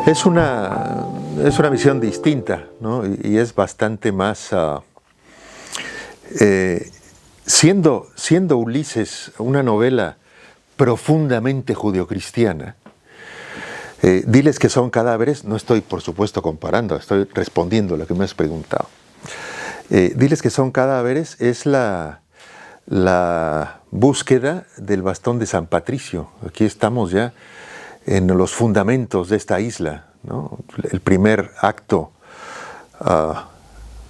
Es una, es una visión distinta, ¿no? Y es bastante más... siendo Ulises una novela profundamente judeocristiana, diles que son cadáveres, no estoy por supuesto comparando, estoy respondiendo a lo que me has preguntado. Diles que son cadáveres es la búsqueda del bastón de San Patricio. Aquí estamos ya en los fundamentos de esta isla, ¿no? El primer acto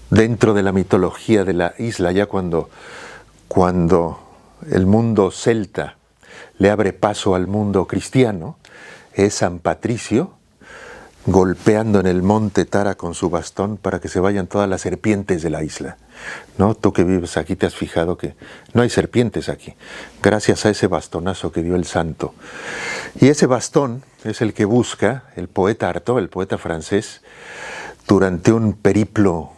dentro de la mitología de la isla, ya cuando el mundo celta le abre paso al mundo cristiano, es San Patricio golpeando en el monte Tara con su bastón para que se vayan todas las serpientes de la isla, ¿no? Tú que vives aquí te has fijado que no hay serpientes aquí, gracias a ese bastonazo que dio el santo. Y ese bastón es el que busca el poeta Artaud, el poeta francés, durante un periplo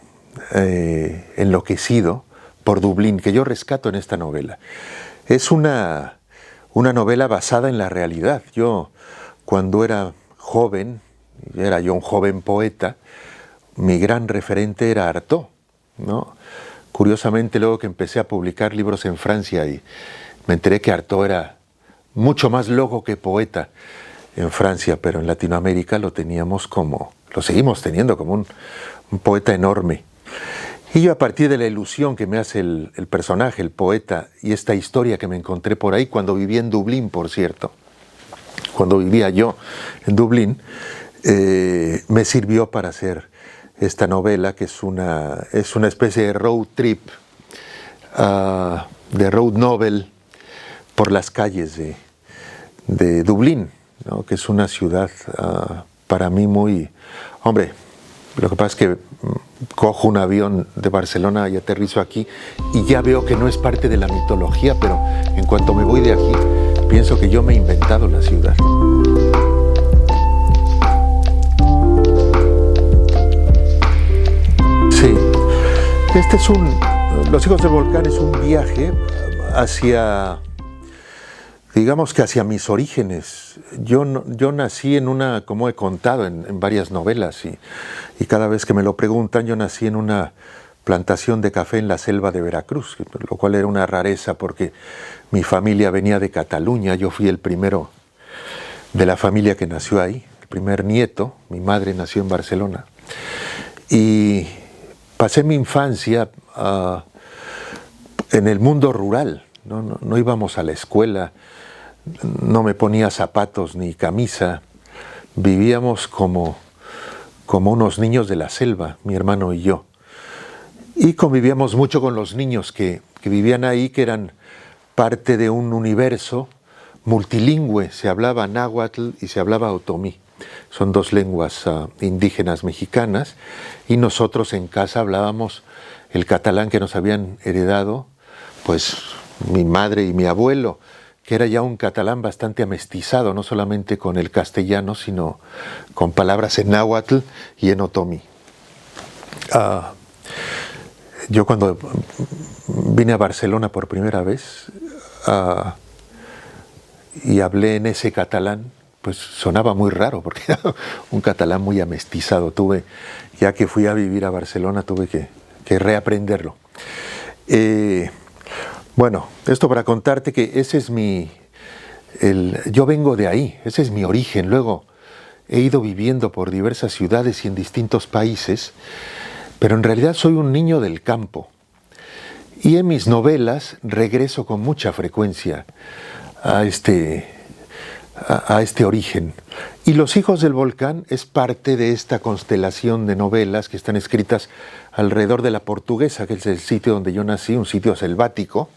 enloquecido por Dublín, que yo rescato en esta novela. Es una novela basada en la realidad. Yo, cuando era joven, era yo un joven poeta, mi gran referente era Artaud, ¿no? Curiosamente, luego que empecé a publicar libros en Francia y me enteré que Artaud era mucho más loco que poeta en Francia, pero en Latinoamérica lo seguimos teniendo como un poeta enorme. Y yo, a partir de la ilusión que me hace el personaje, el poeta, y esta historia que me encontré por ahí cuando vivía en Dublín, por cierto, cuando vivía yo en Dublín, me sirvió para hacer esta novela, que es una especie de road trip, de road novel por las calles de Dublín, ¿no? Que es una ciudad para mí muy... Hombre, lo que pasa es que cojo un avión de Barcelona y aterrizo aquí y ya veo que no es parte de la mitología, pero en cuanto me voy de aquí, pienso que yo me he inventado la ciudad. Sí, Los hijos del volcán es un viaje hacia, digamos que hacia mis orígenes. Yo nací como he contado en varias novelas, y cada vez que me lo preguntan, yo nací en una plantación de café en la selva de Veracruz, lo cual era una rareza porque mi familia venía de Cataluña. Yo fui el primero de la familia que nació ahí, el primer nieto. Mi madre nació en Barcelona. Y pasé mi infancia en el mundo rural. No íbamos a la escuela, no me ponía zapatos ni camisa. Vivíamos como unos niños de la selva, mi hermano y yo. Y convivíamos mucho con los niños que vivían ahí, que eran parte de un universo multilingüe. Se hablaba náhuatl y se hablaba otomí. Son dos lenguas indígenas mexicanas, y nosotros en casa hablábamos el catalán que nos habían heredado, pues mi madre y mi abuelo, que era ya un catalán bastante amestizado, no solamente con el castellano, sino con palabras en náhuatl y en otomí. Yo cuando vine a Barcelona por primera vez y hablé en ese catalán, pues sonaba muy raro, porque era un catalán muy amestizado. Ya que fui a vivir a Barcelona, tuve que reaprenderlo. Bueno, esto para contarte que ese es yo vengo de ahí, ese es mi origen. Luego he ido viviendo por diversas ciudades y en distintos países, pero en realidad soy un niño del campo. Y en mis novelas regreso con mucha frecuencia a este origen. Y Los hijos del volcán es parte de esta constelación de novelas que están escritas alrededor de la Portuguesa, que es el sitio donde yo nací, un sitio selvático,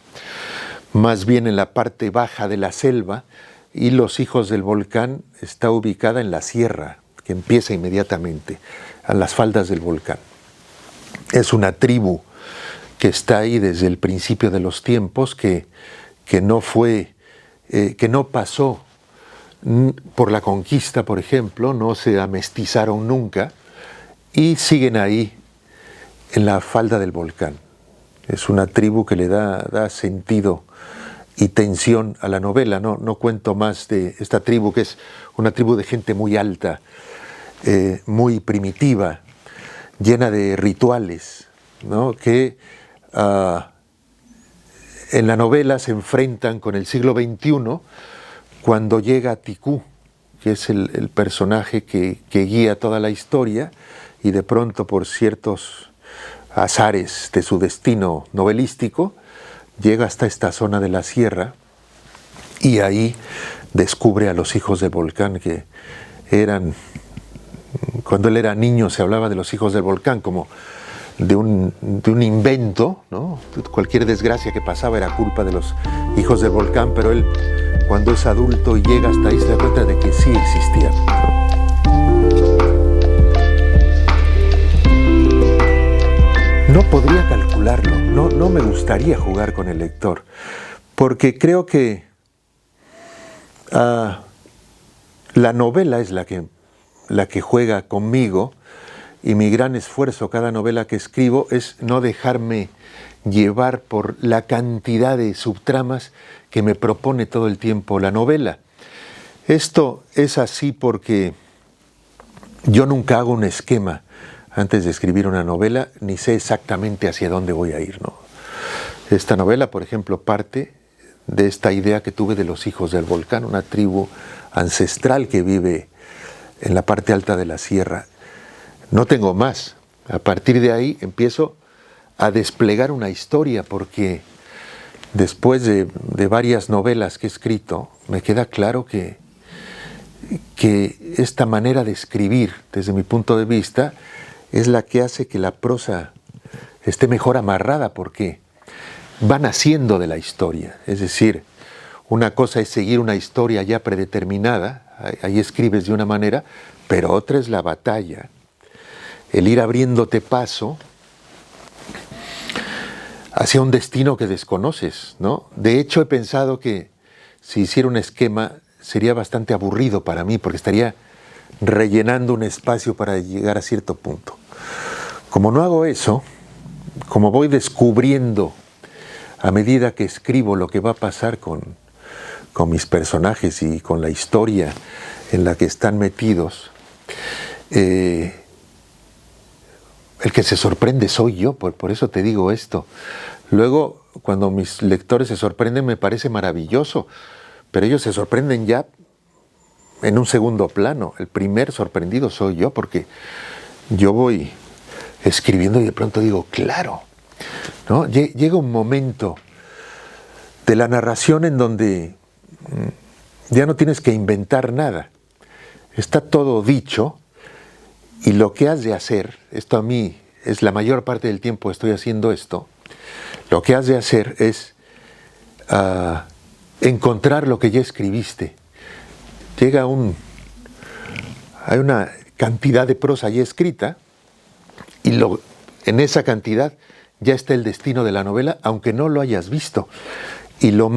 más bien en la parte baja de la selva, y Los hijos del volcán está ubicada en la sierra, que empieza inmediatamente, a las faldas del volcán. Es una tribu que está ahí desde el principio de los tiempos, que no pasó por la conquista, por ejemplo, no se amestizaron nunca y siguen ahí en la falda del volcán. Es una tribu que le da sentido y tensión a la novela. No cuento más de esta tribu, que es una tribu de gente muy alta, muy primitiva, llena de rituales, ¿no? Que en la novela se enfrentan con el siglo XXI cuando llega Tikú, que es el personaje que guía toda la historia y de pronto por ciertos azares de su destino novelístico llega hasta esta zona de la sierra y ahí descubre a los hijos del volcán, que eran, cuando él era niño se hablaba de los hijos del volcán como de un invento, ¿no? Cualquier desgracia que pasaba era culpa de los hijos del volcán, pero él, cuando es adulto y llega hasta ahí, se da cuenta de que sí existían. No podría calcularlo, no me gustaría jugar con el lector, porque creo que la novela es la que juega conmigo, y mi gran esfuerzo cada novela que escribo es no dejarme llevar por la cantidad de subtramas que me propone todo el tiempo la novela. Esto es así porque yo nunca hago un esquema antes de escribir una novela, ni sé exactamente hacia dónde voy a ir, ¿no? Esta novela, por ejemplo, parte de esta idea que tuve de los hijos del volcán, una tribu ancestral que vive en la parte alta de la sierra. No tengo más. A partir de ahí empiezo a desplegar una historia, porque después de varias novelas que he escrito, me queda claro que esta manera de escribir, desde mi punto de vista, es la que hace que la prosa esté mejor amarrada, porque va naciendo de la historia. Es decir, una cosa es seguir una historia ya predeterminada, ahí escribes de una manera, pero otra es la batalla, el ir abriéndote paso hacia un destino que desconoces, ¿no? De hecho, he pensado que si hiciera un esquema sería bastante aburrido para mí, porque estaría rellenando un espacio para llegar a cierto punto. Como no hago eso, como voy descubriendo a medida que escribo lo que va a pasar con mis personajes y con la historia en la que están metidos, el que se sorprende soy yo, por eso te digo esto. Luego, cuando mis lectores se sorprenden, me parece maravilloso, pero ellos se sorprenden ya en un segundo plano. El primer sorprendido soy yo, porque yo voy escribiendo y de pronto digo, claro, ¿no? Llega un momento de la narración en donde ya no tienes que inventar nada. Está todo dicho. Y lo que has de hacer, esto a mí es la mayor parte del tiempo estoy haciendo esto, lo que has de hacer es encontrar lo que ya escribiste. Hay una cantidad de prosa ya escrita y en esa cantidad ya está el destino de la novela, aunque no lo hayas visto. Y lo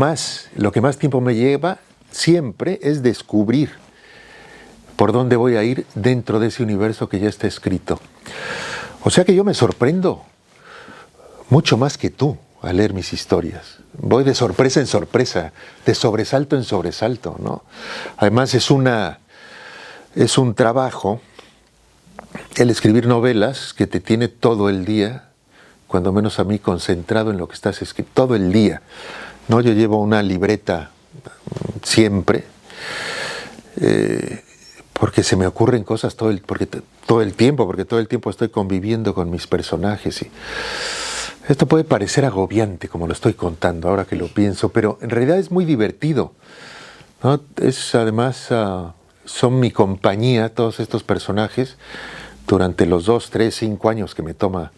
que más tiempo me lleva siempre es descubrir por dónde voy a ir dentro de ese universo que ya está escrito. O sea que yo me sorprendo mucho más que tú al leer mis historias. Voy de sorpresa en sorpresa, de sobresalto en sobresalto, ¿no? Además es un trabajo, el escribir novelas, que te tiene todo el día, cuando menos a mí, concentrado en lo que estás escribiendo, todo el día, ¿no? Yo llevo una libreta siempre, porque se me ocurren cosas todo el tiempo, porque todo el tiempo estoy conviviendo con mis personajes. Y esto puede parecer agobiante, como lo estoy contando ahora que lo pienso, pero en realidad es muy divertido, ¿no? Además, son mi compañía, todos estos personajes, durante los 2, 3, 5 años que me toma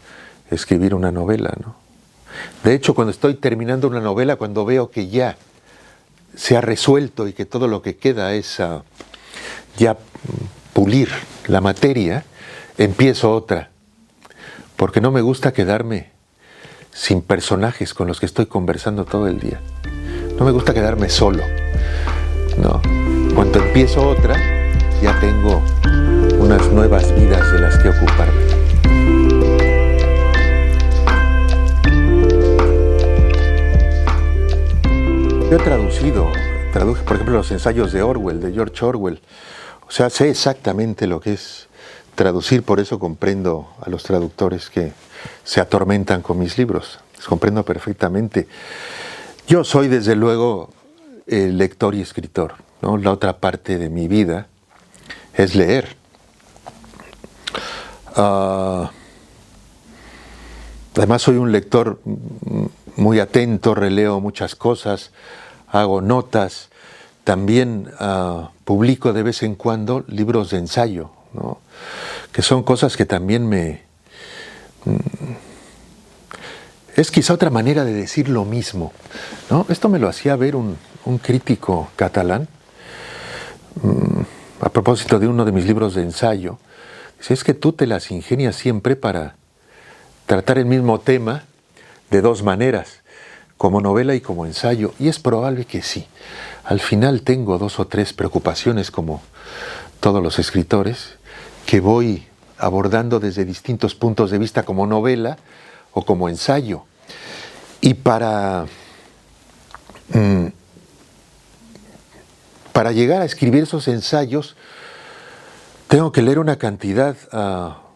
escribir una novela, ¿no? De hecho, cuando estoy terminando una novela, cuando veo que ya se ha resuelto y que todo lo que queda es ya pulir la materia, empiezo otra, porque no me gusta quedarme sin personajes con los que estoy conversando todo el día. No me gusta quedarme solo, no. Cuando empiezo otra, ya tengo unas nuevas vidas de las que ocuparme. Yo he traduje, por ejemplo, los ensayos de Orwell, de George Orwell. O sea, sé exactamente lo que es traducir, por eso comprendo a los traductores que se atormentan con mis libros. Los comprendo perfectamente. Yo soy, desde luego, lector y escritor, ¿no? La otra parte de mi vida es leer. Además, soy un lector muy atento, releo muchas cosas, hago notas. También publico de vez en cuando libros de ensayo, ¿no? Que son cosas que también es quizá otra manera de decir lo mismo, ¿no? Esto me lo hacía ver un crítico catalán, a propósito de uno de mis libros de ensayo. Dice, es que tú te las ingenias siempre para tratar el mismo tema de dos maneras, como novela y como ensayo, y es probable que sí. Al final tengo dos o tres preocupaciones, como todos los escritores, que voy abordando desde distintos puntos de vista, como novela o como ensayo. Y para llegar a escribir esos ensayos, tengo que leer una cantidad,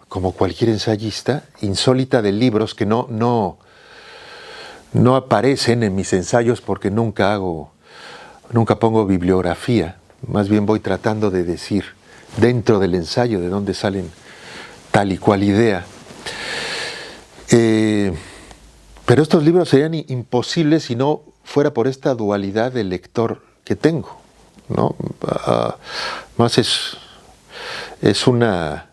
como cualquier ensayista, insólita de libros que no aparecen en mis ensayos, porque nunca pongo bibliografía. Más bien voy tratando de decir dentro del ensayo de dónde salen tal y cual idea. Pero estos libros serían imposibles si no fuera por esta dualidad de lector que tengo, ¿no? Más es una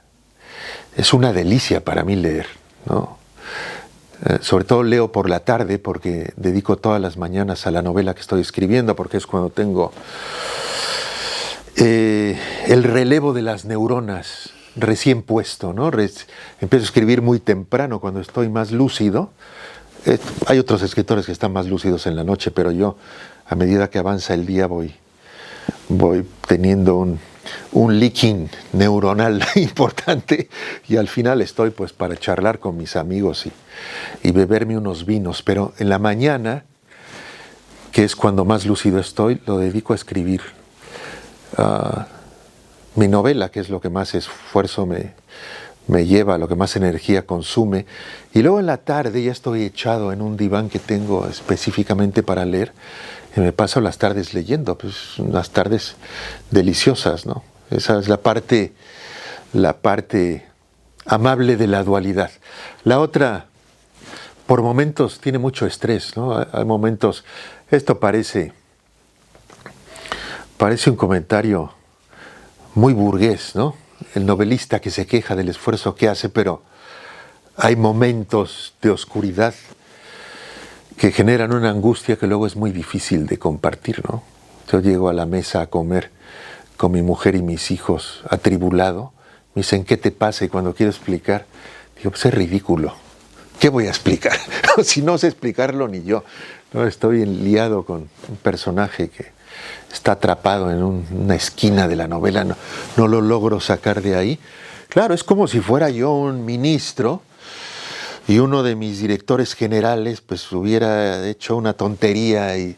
delicia para mí leer, ¿no? Sobre todo leo por la tarde, porque dedico todas las mañanas a la novela que estoy escribiendo, porque es cuando tengo el relevo de las neuronas recién puesto, ¿no? Empiezo a escribir muy temprano, cuando estoy más lúcido. Hay otros escritores que están más lúcidos en la noche, pero yo, a medida que avanza el día, voy teniendo un leaking neuronal importante, y al final estoy pues para charlar con mis amigos y beberme unos vinos. Pero en la mañana, que es cuando más lúcido estoy, lo dedico a escribir mi novela, que es lo que más esfuerzo me lleva, lo que más energía consume. Y luego en la tarde ya estoy echado en un diván que tengo específicamente para leer, y me paso las tardes leyendo, pues unas tardes deliciosas, ¿no? Esa es la parte amable de la dualidad. La otra, por momentos, tiene mucho estrés, ¿no? Hay momentos, esto parece un comentario muy burgués, ¿no? El novelista que se queja del esfuerzo que hace, pero hay momentos de oscuridad que generan una angustia que luego es muy difícil de compartir, ¿no? Yo llego a la mesa a comer con mi mujer y mis hijos atribulado, me dicen, ¿qué te pasa? Y cuando quiero explicar, digo, pues es ridículo. ¿Qué voy a explicar? Si no sé explicarlo ni yo. No, estoy liado con un personaje que está atrapado en una esquina de la novela, no lo logro sacar de ahí. Claro, es como si fuera yo un ministro y uno de mis directores generales pues hubiera hecho una tontería, y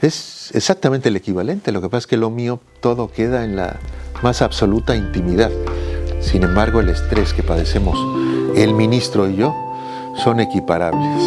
es exactamente el equivalente. Lo que pasa es que lo mío todo queda en la más absoluta intimidad. Sin embargo, el estrés que padecemos el ministro y yo son equiparables.